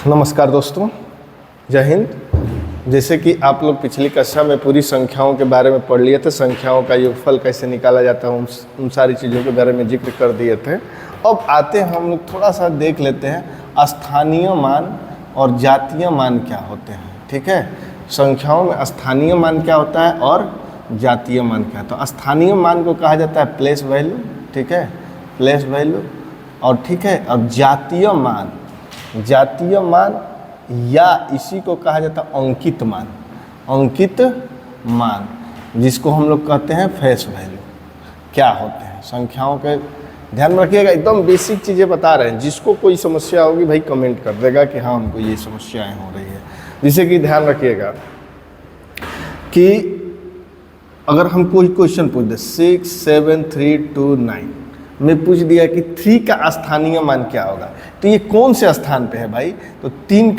नमस्कार दोस्तों, जय हिंद। जैसे कि आप लोग पिछली कक्षा में पूरी संख्याओं के बारे में पढ़ लिए थे, संख्याओं का योगफल कैसे निकाला जाता है उन सारी चीज़ों के बारे में जिक्र कर दिए थे। अब आते हैं हम लोग थोड़ा सा देख लेते हैं स्थानीय मान और जातीय मान क्या होते हैं। ठीक है, संख्याओं में स्थानीय मान क्या होता है और जातीय मान क्या होता है। स्थानीय मान को कहा जाता है प्लेस वैल्यू, ठीक है, प्लेस वैल्यू। और ठीक है, और जातीय मान या इसी को कहा जाता है अंकित मान, अंकित मान, जिसको हम लोग कहते हैं फेस वैल्यू। क्या होते हैं संख्याओं के, ध्यान में रखिएगा, एकदम बेसिक चीज़ें बता रहे हैं। जिसको कोई समस्या होगी भाई कमेंट कर देगा कि हाँ हमको ये समस्याएं हो रही है। जैसे कि ध्यान रखिएगा कि अगर हम कोई क्वेश्चन पूछ दे 6, 7, 3, 2, 9 में पूछ दिया कि 3 का स्थानीय मान क्या होगा, तो ये कौन से स्थान पे है भाई? तो 3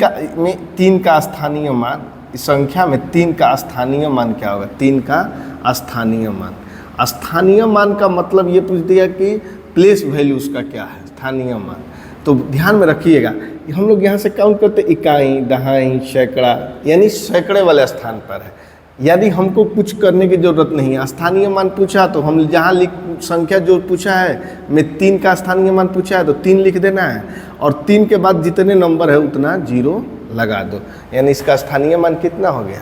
का स्थानीय मान, इस संख्या में 3 का स्थानीय मान क्या होगा? 3 का स्थानीय मान। स्थानीय मान का मतलब ये पूछ दिया कि प्लेस वैल्यू उसका क्या है, स्थानीय मान। तो ध्यान में रखिएगा कि हम लोग यहाँ से काउंट करते इकाई, दहाई, सैकड़ा, यानी सैकड़े वाले स्थान पर है। यदि हमको कुछ करने की ज़रूरत नहीं है, स्थानीय मान पूछा तो हम जहाँ संख्या जो पूछा है में 3 का स्थानीय मान पूछा है तो 3 लिख देना है, और 3 के बाद जितने नंबर है उतना 0 लगा दो, यानी इसका स्थानीय मान कितना हो गया?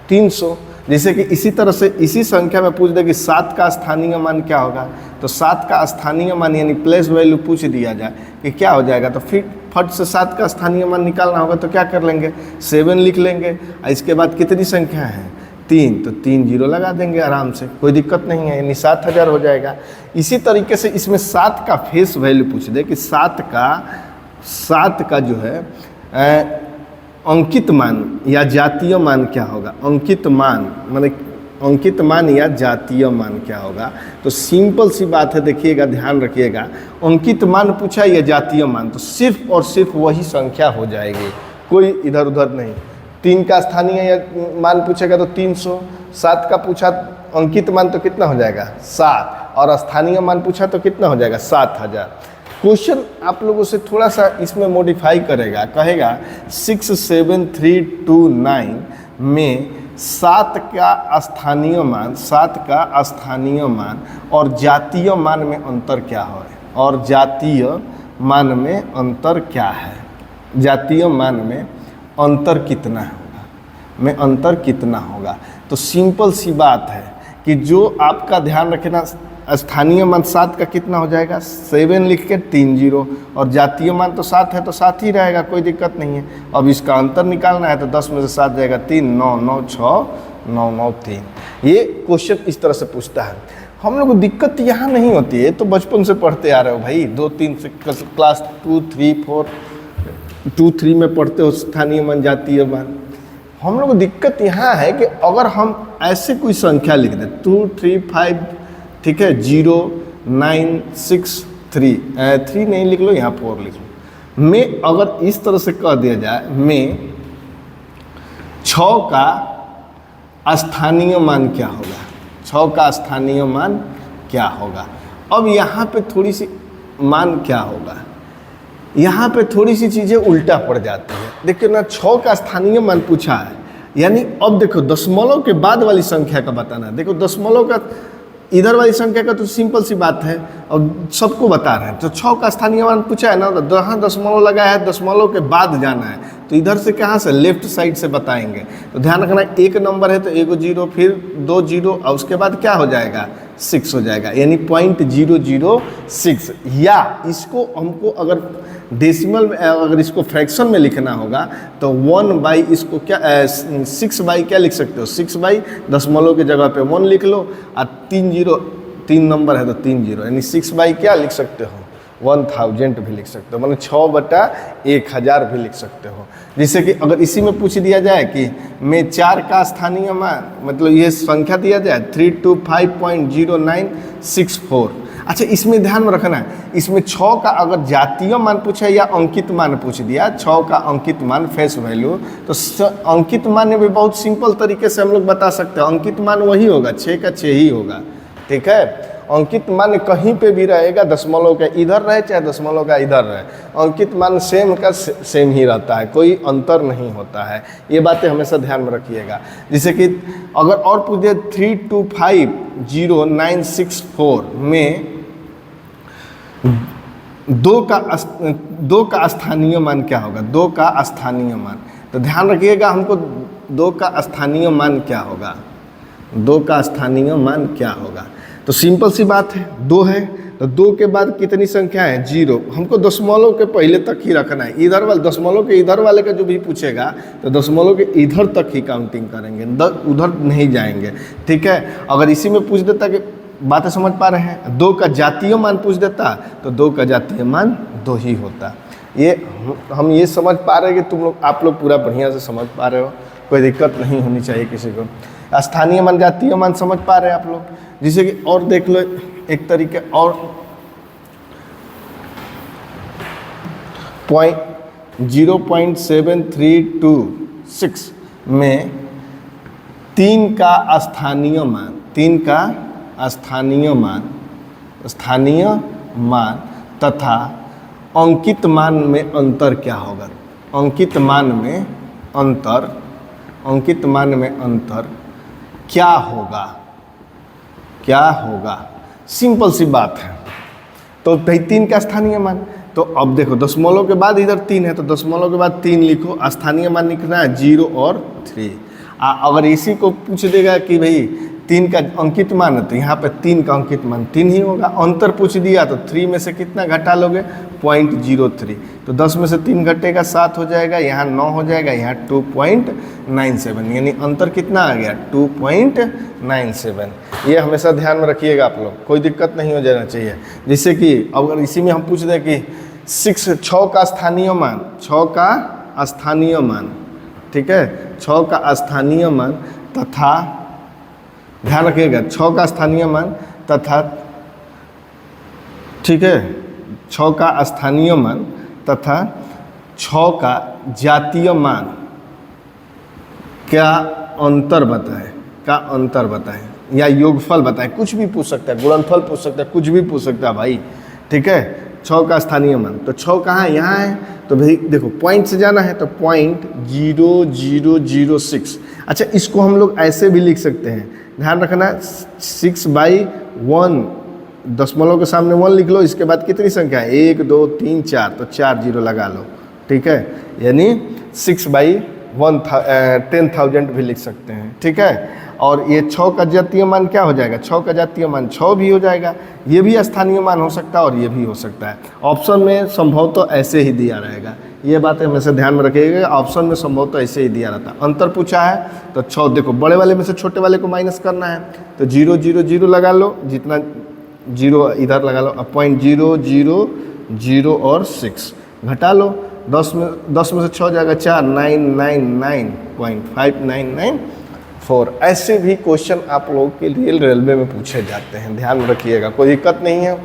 300। जैसे कि इसी तरह से इसी संख्या में पूछ दे कि 7 का स्थानीय मान क्या होगा, तो 7 का स्थानीय मान यानी प्लेस वैल्यू पूछ दिया जाए कि क्या हो जाएगा, तो फिर फट से 7 का स्थानीय मान निकालना होगा। तो क्या कर लेंगे, 7 लिख लेंगे, इसके बाद कितनी संख्या है? 3, तो 3 0 लगा देंगे आराम से, कोई दिक्कत नहीं है, यानी 7000 हो जाएगा। इसी तरीके से इसमें 7 का फेस वैल्यू पूछ दे कि 7 का जो है अंकित मान या जातीय मान क्या होगा। अंकित मान माने अंकित मान या जातीय मान क्या होगा, तो सिंपल सी बात है, देखिएगा, ध्यान रखिएगा। अंकित मान पूछा या जातीय मान, तो सिर्फ और सिर्फ वही संख्या हो जाएगी, कोई इधर उधर नहीं। 3 का स्थानीय मान पूछेगा तो 300, 7 का पूछा अंकित मान तो कितना हो जाएगा? 7, और स्थानीय मान पूछा तो कितना हो जाएगा? 7000। क्वेश्चन आप लोगों से थोड़ा सा इसमें मॉडिफाई करेगा, कहेगा 6, 7, 3, 2, 9 में 7 का स्थानीय मान और जातीय मान में अंतर क्या है, और जातीय मान में अंतर क्या है, जातीय मान में अंतर कितना होगा। तो सिंपल सी बात है कि जो आपका ध्यान रखना, स्थानीय मान 7 का कितना हो जाएगा? 7 लिख के 3 0, और जातीय मान तो 7 है तो 7 ही रहेगा, कोई दिक्कत नहीं है। अब इसका अंतर निकालना है तो 10 में से 7 जाएगा 3, 9, 9, 6, 9, 9, 3। ये क्वेश्चन इस तरह से पूछता है। हम लोग को दिक्कत यहाँ नहीं होती है, तो बचपन से पढ़ते आ रहे हो भाई, 2-3 से क्लास 2, 3, 4, 2, 3 में पढ़ते हो स्थानीय मान, जातीय मान। हम लोग को दिक्कत यहाँ है कि अगर हम ऐसे कोई संख्या लिख दें 2, 3, 5, ठीक है, 0, 9, 6, 3 नहीं लिख लो, यहाँ 4 लिख लो। में अगर इस तरह से कह दिया जाए में 6 का स्थानीय मान क्या होगा, 6 का स्थानीय मान क्या होगा। अब यहाँ पे थोड़ी सी मान क्या होगा, यहाँ पे थोड़ी सी चीज़ें उल्टा पड़ जाती हैं। देखिए ना, 6 का स्थानीय मान पूछा है, यानी अब देखो दशमलव के बाद वाली संख्या का बताना है। देखो दशमलव का इधर वाली संख्या का तो सिंपल सी बात है और सबको बता रहे हैं। तो 6 का स्थानीय मान पूछा है ना, तो जहाँ दशमलव लगा है दशमलव के बाद जाना है, तो इधर से कहाँ से, लेफ्ट साइड से बताएंगे। तो ध्यान रखना, एक नंबर है तो 1 0, फिर 2 0, और उसके बाद क्या हो जाएगा? 6 हो जाएगा, यानी 0.006। या इसको हमको अगर डेसिमल में, अगर इसको फ्रैक्शन में लिखना होगा तो 1 इसको क्या 6 क्या लिख सकते हो? 6 दशमलव की जगह पे 1 लिख लो, और 3 नंबर है तो 3 0, यानी 6 क्या लिख सकते हो? 1000 भी लिख सकते हो, मतलब 6/1000 भी लिख सकते हो। जैसे कि अगर इसी में पूछ दिया जाए कि मैं 4 का स्थानीय मान, मतलब ये संख्या दिया जाए 325.0964। अच्छा, इसमें ध्यान में रखना है, इसमें 6 का अगर जातीय मान पूछा या अंकित मान पूछ दिया, 6 का अंकित मान फेस वैल्यू, तो अंकित मान में भी बहुत सिंपल तरीके से हम लोग बता सकते हैं। अंकित मान वही होगा, 6 का 6 ही होगा, ठीक है। अंकित मान कहीं पे भी रहेगा, दशमलव का इधर रहे चाहे दशमलव का इधर रहे, अंकित मान सेम का सेम ही रहता है, कोई अंतर नहीं होता है। ये बातें हमेशा ध्यान में रखिएगा। जैसे कि अगर और पूछ दे 32500964 में दो का स्थानीय मान क्या होगा? 2 का स्थानीय मान, तो ध्यान रखिएगा हमको 2 का स्थानीय मान क्या होगा, 2 का स्थानीय मान क्या होगा। तो सिंपल सी बात है, 2 है तो 2 के बाद कितनी संख्या है? 0। हमको दशमलव के पहले तक ही रखना है, इधर वाले दशमलव के इधर वाले का जो भी पूछेगा तो दशमलव के इधर तक ही काउंटिंग करेंगे, उधर नहीं जाएंगे, ठीक है। अगर इसी में पूछ देता कि बातें समझ पा रहे हैं, 2 का जातीय मान पूछ देता तो 2 का जातीय मान 2 ही होता। ये हम ये समझ पा रहे हैं कि आप लोग पूरा बढ़िया से समझ पा रहे हो, कोई दिक्कत नहीं होनी चाहिए किसी को। स्थानीय मान जातीय मान समझ पा रहे हैं आप लोग। जैसे कि और देख लो एक तरीके और, 0.7326 में 3 का स्थानीय मान, 3 का स्थानीय मान तथा अंकित मान में अंतर क्या होगा? अंकित मान में अंतर क्या होगा? सिंपल सी बात है। तो 3 का स्थानीय मान, तो अब देखो दशमलव के बाद इधर 3 है तो दशमलव के बाद 3 लिखो, स्थानीय मान लिखना है 0 और 3। अगर इसी को पूछ देगा कि भाई 3 का अंकित मान है तो यहाँ पे 3 का अंकित मान 3 ही होगा। अंतर पूछ दिया तो 3 में से कितना घटा लोगे? 0.03। तो 10 में से 3 घटेगा 7 हो जाएगा, यहाँ 9 हो जाएगा, यहाँ 2.97, यानी अंतर कितना आ गया? 2.97। ये हमेशा ध्यान में रखिएगा आप लोग, कोई दिक्कत नहीं हो जाना चाहिए। जैसे कि अगर इसी में हम पूछ दें कि 6 का स्थानीय मान, 6 का स्थानीय मान, ठीक है, 6 का स्थानीय मान तथा, ध्यान रखिएगा, 6 का स्थानीय मान तथा, ठीक है, 6 का स्थानीय मान तथा 6 का जातीय मान क्या अंतर बताएं, या योगफल बताएं, कुछ भी पूछ सकता है, गुणनफल पूछ सकता है, कुछ भी पूछ सकता है भाई, ठीक है। 6 का स्थानीय मान, तो 6 कहाँ है? यहाँ है, तो भाई देखो पॉइंट से जाना है तो 0.0006। अच्छा, इसको हम लोग ऐसे भी लिख सकते हैं, ध्यान रखना, 6/1, दशमलव के सामने 1 लिख लो, इसके बाद कितनी संख्या है? 1 2 3 4, तो 4 0 लगा लो, ठीक है, यानी 6/10,000 भी लिख सकते हैं, ठीक है। और ये 6 का जातीय मान क्या हो जाएगा? 6 का जातीय मान 6 भी हो जाएगा, ये भी स्थानीय मान हो सकता है और ये भी हो सकता है। ऑप्शन में संभव तो ऐसे ही दिया रहेगा, ये बातें हमेशा ध्यान में रखिएगा, ऑप्शन में संभव तो ऐसे ही दिया रहता है। अंतर पूछा है तो 6, देखो बड़े वाले में से छोटे वाले को माइनस करना है तो 0 0 0 लगा लो, जितना 0 इधर लगा लो, अब 0.000 और 6 घटा लो, 10 में से 6 जाएगा 4, 999.5994। ऐसे भी क्वेश्चन आप लोगों के लिए रेलवे में पूछे जाते हैं, ध्यान में रखिएगा, कोई दिक्कत नहीं है।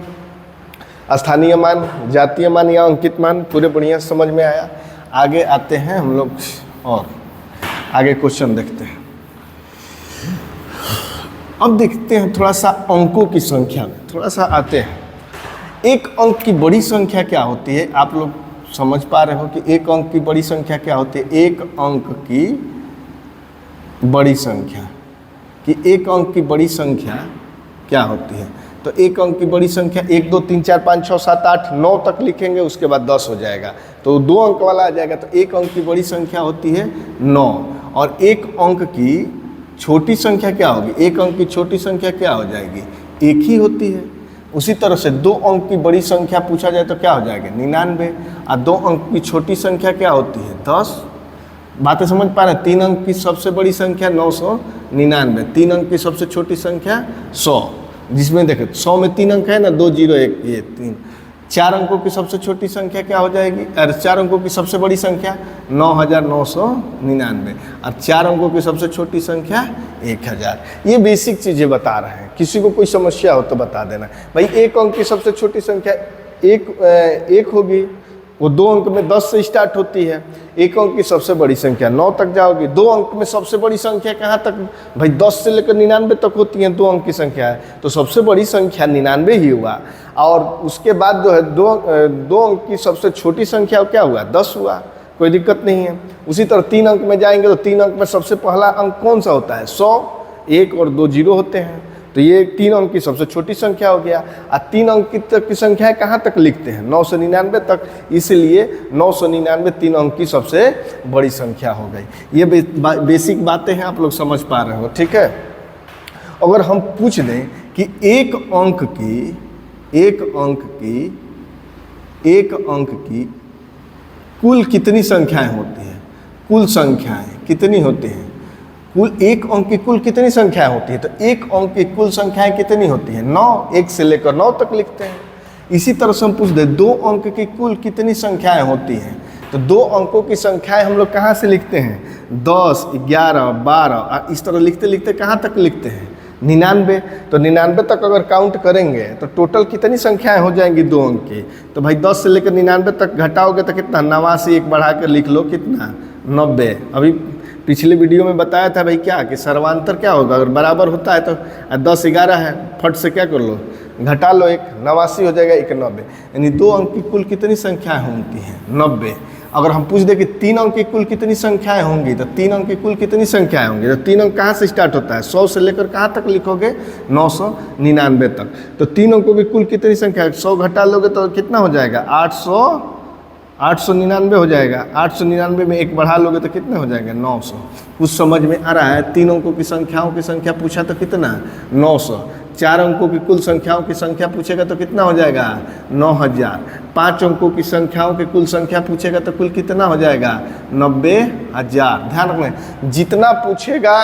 स्थानीय मान, जातीय मान या अंकित मान पूरे बढ़िया समझ में आया। आगे आते हैं हम लोग और आगे क्वेश्चन देखते हैं। अब देखते हैं थोड़ा सा अंकों की संख्या में थोड़ा सा आते हैं। एक अंक की बड़ी संख्या क्या होती है? आप लोग समझ पा रहे हो कि एक अंक की बड़ी संख्या क्या होती है? एक अंक की बड़ी संख्या एक अंक की बड़ी संख्या क्या होती है? तो एक अंक की बड़ी संख्या 1 2 3 4 5 6 7 8 9 तक लिखेंगे, उसके बाद 10 हो जाएगा तो 2 अंक वाला आ जाएगा। तो एक अंक की बड़ी संख्या होती है 9। और एक अंक की छोटी संख्या क्या होगी? एक अंक की छोटी संख्या क्या हो जाएगी? 1 ही होती है। उसी तरह से 2 अंक की बड़ी संख्या पूछा जाए तो क्या हो जाएगा? 99। और 2 अंक की छोटी संख्या क्या होती है? 10। बातें समझ पा रहे हैं? 3 अंक की सबसे बड़ी संख्या 999, 3 अंक की सबसे छोटी संख्या 100, जिसमें देखें 100 में 3 अंक है ना, 2 0 1 ये 3। 4 अंकों की सबसे छोटी संख्या क्या हो जाएगी? अरे 4 अंकों की सबसे बड़ी संख्या 9999 और 4 अंकों की सबसे छोटी संख्या 1000। ये बेसिक चीज़ें बता रहे हैं, किसी को कोई समस्या हो तो बता देना। भाई एक अंक की सबसे छोटी संख्या एक होगी वो 2 अंक में 10 से स्टार्ट होती है। 1 अंक की सबसे बड़ी संख्या 9 तक जाओगी। 2 अंक में सबसे बड़ी संख्या कहाँ तक भाई 10 से लेकर 99 तक होती है, 2 अंक की संख्या है, तो सबसे बड़ी संख्या 99 ही हुआ। और उसके बाद जो है 2 अंक की सबसे छोटी संख्या क्या हुआ, 10 हुआ, कोई दिक्कत नहीं है। उसी तरह 3 अंक में जाएंगे तो 3 अंक में सबसे पहला अंक कौन सा होता है, 100, 1 और 2 जीरो होते हैं, तो ये 3 अंक की सबसे छोटी संख्या हो गया। और 3 अंक की संख्या कहाँ तक लिखते हैं, 9 से 99 तक, इसलिए 9 से 99 3 अंक की सबसे बड़ी संख्या हो गई। ये बेसिक बातें हैं, आप लोग समझ पा रहे हो, ठीक है। अगर हम पूछ दें कि एक अंक की कुल कितनी संख्याएं होती हैं, कुल संख्याएं कितनी होती हैं, कुल एक अंक की कुल कितनी संख्याएं होती है, तो एक अंक की कुल संख्याएं कितनी होती है, 9, 1 से लेकर 9 तक लिखते हैं। इसी तरह से हम पूछ दे 2 अंक की कुल कितनी संख्याएं होती हैं, तो 2 अंकों की संख्याएं हम लोग कहाँ से लिखते हैं, 10, 11, 12, इस तरह लिखते लिखते कहाँ तक लिखते हैं, 99। तो 99 तक अगर काउंट करेंगे तो टोटल कितनी संख्याएं हो जाएंगी 2 अंक की, तो भाई 10 से लेकर 99 तक घटाओगे तो कितना, 89, एक बढ़ा कर लिख लो कितना, 90। अभी पिछले वीडियो में बताया था भाई क्या कि सर्वांतर क्या होगा, अगर बराबर होता है तो 10, 11 है, फट से क्या कर लो, घटा लो, 89 हो जाएगा, 91, यानी 2 अंक की कुल कितनी संख्याएं होती हैं, 90। अगर हम पूछ दें कि 3 अंक की कुल कितनी संख्याएं होंगी, तो 3 अंक की कुल कितनी संख्याएं होंगी, तो 3 अंक कहाँ से स्टार्ट होता है, 100 से लेकर कहाँ तक लिखोगे, 999 तक। तो 3 अंकों की कुल कितनी संख्या है, 100 घटा लोगे तो कितना हो जाएगा, 899 हो जाएगा। 899 में 1 बढ़ा लोगे तो कितना हो जाएगा, 900। कुछ समझ में आ रहा है। 3 अंकों की संख्याओं की संख्या पूछा तो कितना, 900। 4 अंकों की कुल संख्याओं की संख्या पूछेगा तो कितना हो जाएगा, 9000। 5 अंकों की संख्याओं की कुल संख्या पूछेगा तो कुल कितना हो जाएगा, 90000। ध्यान रखना, जितना पूछेगा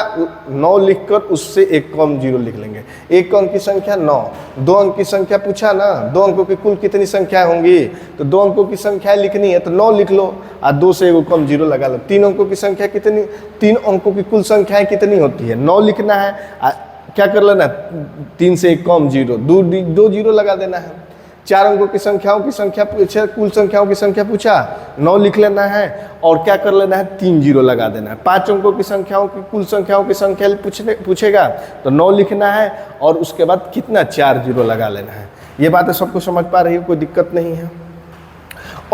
9 लिखकर उससे एक कम जीरो लिख लेंगे। 1 अंक की संख्या 9, 2 अंक की संख्या पूछा ना, 2 अंकों की कुल कितनी संख्या होंगी, तो 2 अंकों की संख्या लिखनी है तो 9 लिख लो और 2 से एक कम जीरो लगा लो। 3 अंकों की संख्या कितनी, 3 अंकों की कुल संख्याएं कितनी होती है, 9 लिखना है, क्या कर लेना, 3 से एक कम जीरो, 2 जीरो लगा देना है। 4 अंकों की संख्याओं की संख्या पूछा, कुल संख्याओं की संख्या पूछा, 9 लिख लेना है और क्या कर लेना है, 3 जीरो लगा देना है। 5 अंकों की संख्याओं की कुल संख्याओं की संख्या पूछेगा तो 9 लिखना है और उसके बाद कितना, 4 जीरो लगा लेना है। ये बातें सबको समझ पा रही है, कोई दिक्कत नहीं है।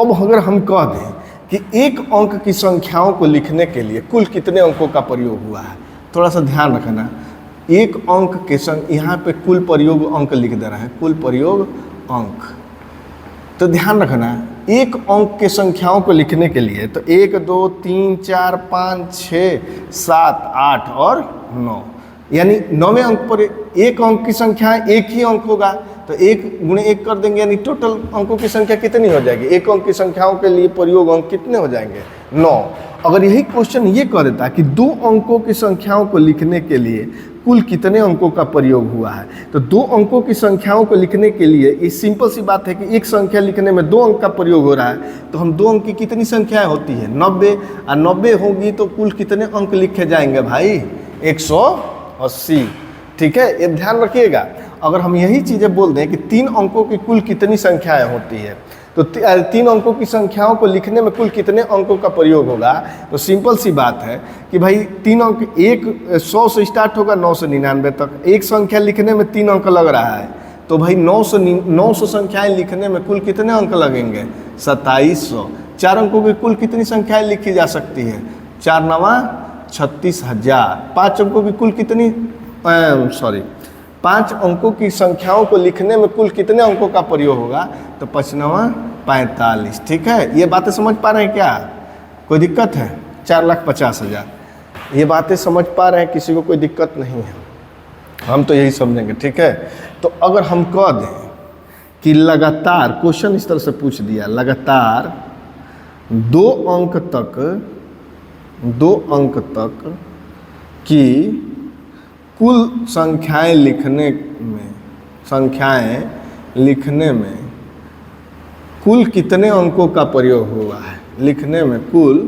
अब अगर हम कह दें कि एक अंक की संख्याओं को लिखने के लिए कुल कितने अंकों का प्रयोग हुआ है, थोड़ा सा ध्यान रखना। एक अंक के संग यहाँ पे कुल प्रयोग अंक लिख दे रहे हैं, कुल प्रयोग अंक, तो ध्यान रखना एक अंक के संख्याओं को लिखने के लिए तो 1, 2, 3, 4, 5, 6, 7, 8 और 9, यानी 9वें अंक पर एक अंक की संख्या एक ही अंक होगा, तो 1 गुणे 1 कर देंगे, यानी टोटल अंकों की संख्या कितनी हो जाएगी, एक अंक की संख्याओं के लिए प्रयोग अंक कितने हो जाएंगे, 9। अगर यही क्वेश्चन ये कह देता कि 2 अंकों की संख्याओं को लिखने के लिए कुल कितने अंकों का प्रयोग हुआ है, तो 2 अंकों की संख्याओं को लिखने के लिए ये सिंपल सी बात है कि एक संख्या लिखने में 2 अंक का प्रयोग हो रहा है, तो हम 2 अंक की कितनी संख्याएं होती है, 90, और 90 होगी तो कुल कितने अंक लिखे जाएंगे भाई, 180। ठीक है, ये ध्यान रखिएगा। अगर हम यही चीज़ें बोल दें कि 3 अंकों की कुल कितनी संख्याएं होती है, तो 3 अंकों की संख्याओं को लिखने में कुल कितने अंकों का प्रयोग होगा, तो सिंपल सी बात है कि भाई 3 अंक, 100 से स्टार्ट होगा 9 से 99 तक, एक संख्या लिखने में 3 अंक लग रहा है, तो भाई 900 संख्याएं लिखने में कुल कितने अंक लगेंगे, 2700। 4 अंकों की कुल कितनी संख्याएं लिखी जा सकती है, 4 9 36,000। 5 अंकों की कुल कितनी 5 अंकों की संख्याओं को लिखने में कुल कितने अंकों का प्रयोग होगा, तो 5 9 45। ठीक है, ये बातें समझ पा रहे हैं क्या, कोई दिक्कत है, 4,50,000। ये बातें समझ पा रहे हैं, किसी को कोई दिक्कत नहीं है, हम तो यही समझेंगे। ठीक है, तो अगर हम कह दें कि लगातार, क्वेश्चन इस तरह से पूछ दिया, लगातार 2 अंक तक की कुल संख्याएं लिखने में कुल कितने अंकों का प्रयोग हुआ है, लिखने में कुल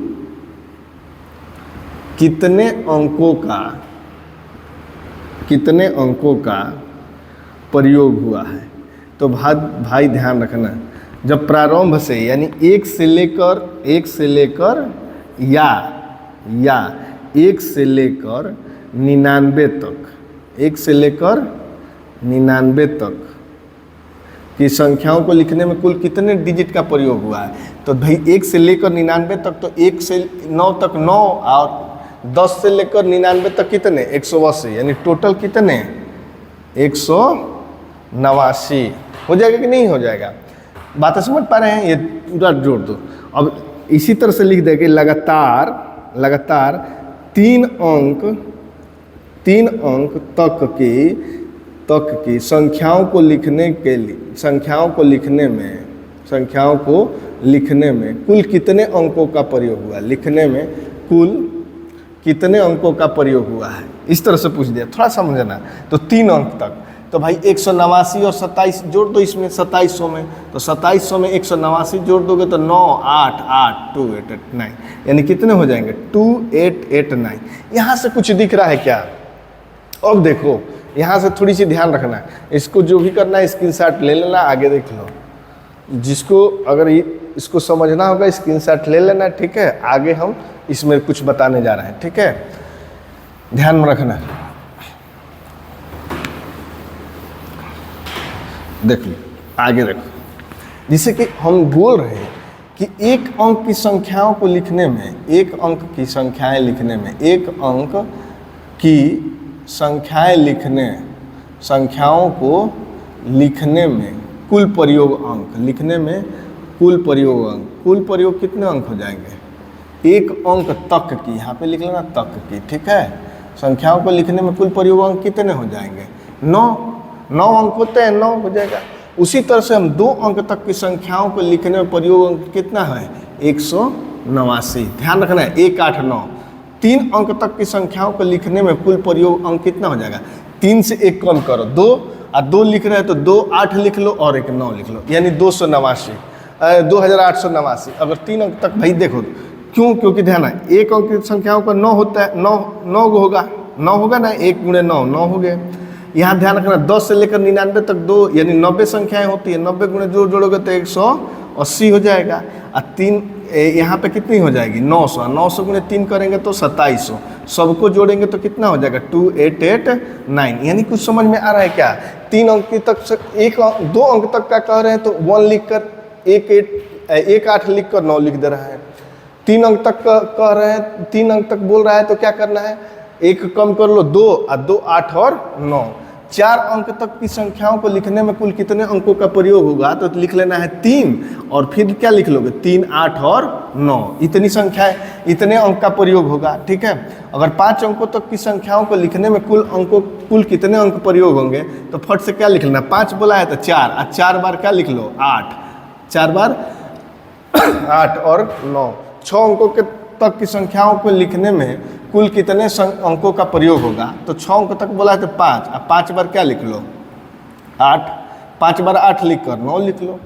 कितने अंकों का प्रयोग हुआ है। तो भाई ध्यान रखना, जब प्रारंभ से यानी एक से लेकर या 1 से लेकर 99 तक, 1 से लेकर 99 तक की संख्याओं को लिखने में कुल कितने डिजिट का प्रयोग हुआ है? तो भाई 1 से लेकर 99 तक, तो 1 से 9 तक 9 और 10 से लेकर 99 तक कितने? 180, यानी टोटल कितने? 189 हो जाएगा कि नहीं हो जाएगा? बातें समझ पा रहे हैं? ये पूरा जोड़ दो। अब इसी तरह से लिख देंगे लगातार 3 अंक तक की संख्याओं को लिखने के लिए, संख्याओं को लिखने में कुल कितने अंकों का प्रयोग हुआ? लिखने में कुल कितने अंकों का प्रयोग हुआ है, इस तरह से पूछ दिया। थोड़ा समझना। तो 3 अंक तक, तो भाई 189 और 27 जोड़ दो इसमें 2700 में, तो 2700 में 189 जोड़ दोगे तो 9 8 8 2889, यानी कितने हो जाएंगे? 2889। यहाँ से कुछ दिख रहा है क्या? अब देखो यहाँ से थोड़ी सी ध्यान रखना है, इसको जो भी करना है स्क्रीनशॉट ले लेना, आगे देख लो। जिसको अगर इसको समझना होगा स्क्रीनशॉट ले लेना, ठीक है? आगे हम इसमें कुछ बताने जा रहे हैं, ठीक है? ध्यान में रखना। देख लो, आगे देखो। जिससे कि हम बोल रहे हैं कि एक अंक की संख्याओं को लिखने में, एक अंक की संख्याएं लिखने में, एक अंक की संख्याओं को लिखने में कुल प्रयोग अंक, लिखने में कुल प्रयोग अंक, कुल प्रयोग कितने अंक हो जाएंगे? एक अंक तक की, यहाँ पे लिख लेना तक की, ठीक है? संख्याओं को लिखने में कुल प्रयोग अंक कितने हो जाएंगे? 9 अंक होते हैं, 9 हो जाएगा। उसी तरह से हम 2 अंक तक की संख्याओं को लिखने में प्रयोग अंक कितना है? 189। ध्यान रखना है, 1 8 9। 3 अंक तक की संख्याओं को लिखने में कुल प्रयोग अंक कितना हो जाएगा? 3 से 1 कम करो, 2, और 2 लिख रहे हैं तो 2 8 लिख लो और 1 9 लिख लो, यानी 2889। अगर 3 अंक तक, भाई देखो क्यों, क्योंकि ध्यान है, एक अंक की संख्याओं का 9 होता है, 9 होगा ना, 1 गुणे 9 हो गए। यहाँ ध्यान रखना 10 से लेकर 99 तक 2 यानी 90 संख्याएं होती है, 90 गुणे जोड़ोगे तो 180 हो जाएगा। और 3 यहाँ पे कितनी हो जाएगी? 900 गुणे 3 करेंगे तो 2700, सबको जोड़ेंगे तो कितना हो जाएगा? 2889। यानी कुछ समझ में आ रहा है क्या? 3 अंक तक से 2 अंक तक का कह रहे हैं तो 1 लिख कर 1 8 लिख कर 9 लिख दे रहा है। 3 अंक तक कह रहे हैं, 3 अंक तक बोल रहा है तो क्या करना है? 1 कम कर लो, 2 और 2 8 और 9। 4 अंक तक की संख्याओं को लिखने में कुल कितने अंकों का प्रयोग होगा? तो लिख लेना है 3, और फिर क्या लिख लोगे? 3 8 और 9, इतनी संख्याएं, इतने अंक का प्रयोग होगा, ठीक है? अगर 5 अंकों तक की संख्याओं को लिखने में कुल कितने अंक प्रयोग होंगे? तो फट से क्या लिख लेना? 5 बोला है तो 4, और 4 बार क्या लिख लो? 8, 4 बार 8 और 9। 6 अंकों के तक की संख्याओं को लिखने में कुल कितने अंकों का प्रयोग होगा? तो 6 अंक तक बोला है तो 5, अब 5 बार क्या लिख लो? 8, 5 बार 8 लिख कर 9 लिख लो।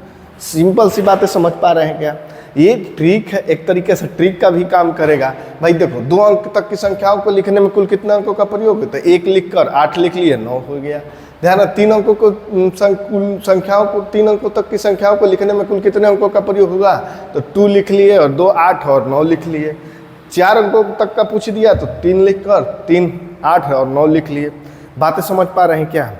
सिंपल सी बातें समझ पा रहे हैं क्या? ये ट्रिक है, एक तरीके से ट्रिक का भी काम करेगा। भाई देखो 2 अंक तक की संख्याओं को लिखने में कुल कितने अंकों का प्रयोग होता है? 1 लिख कर 8 लिख लिए, 9 हो गया। ध्यान है, 3 अंकों को संख्याओं को 3 अंकों तक की संख्याओं को लिखने में कुल कितने अंकों का प्रयोग होगा? तो 2 लिख लिए, और 2 8 और 9 लिख लिए। 4 अंकों तक का पूछ दिया तो 3 लिख कर 3 8 और 9 लिख लिए। बातें समझ पा रहे हैं क्या?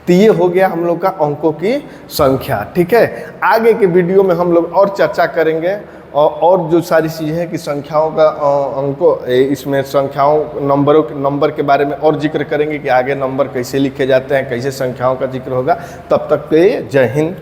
तो ये हो गया हम लोग का अंकों की संख्या, ठीक है? आगे के वीडियो में हम लोग और चर्चा करेंगे और जो सारी चीज़ें हैं कि संख्याओं का अंकों, इसमें संख्याओं नंबर के बारे में और जिक्र करेंगे कि आगे नंबर कैसे लिखे जाते हैं, कैसे संख्याओं का जिक्र होगा। तब तक के लिए जय हिंद।